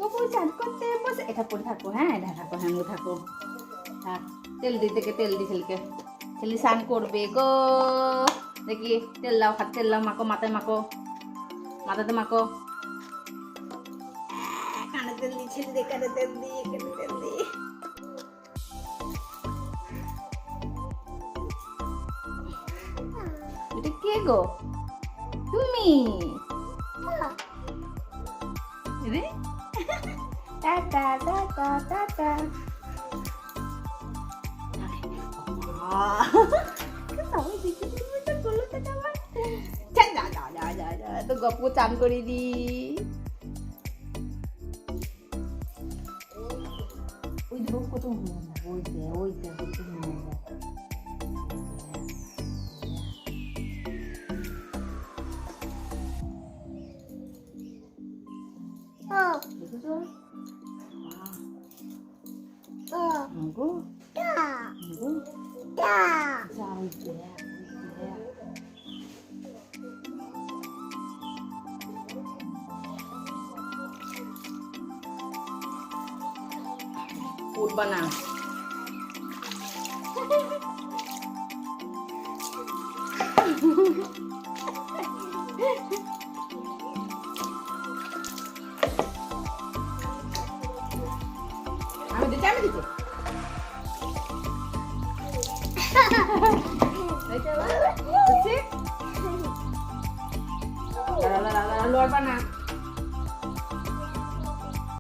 গপু চান করতে বসে এটা পরে থাকো, হ্যাঁ এটা থাকো, হ্যাঁ গো থাকো, হ্যাঁ তেল দিতে তেল দি ছেলেকে, ছেলে স্নান করবে গো। দেখি তেল দাও, হাত তেল দাও, মাখো মাথায়, মাখো মাথাতে, মাখো কানে তেল দি, ছেলে দে কানে তেল দি, কানে তেল দি। এটা কে গো? তুমি রে? Tata tata tata. তো গপু চান করে দি। ওই লোক কত ওইটা উঠবা না। আমি দিচ্ছি, আমি দিচ্ছি। লড়বা না।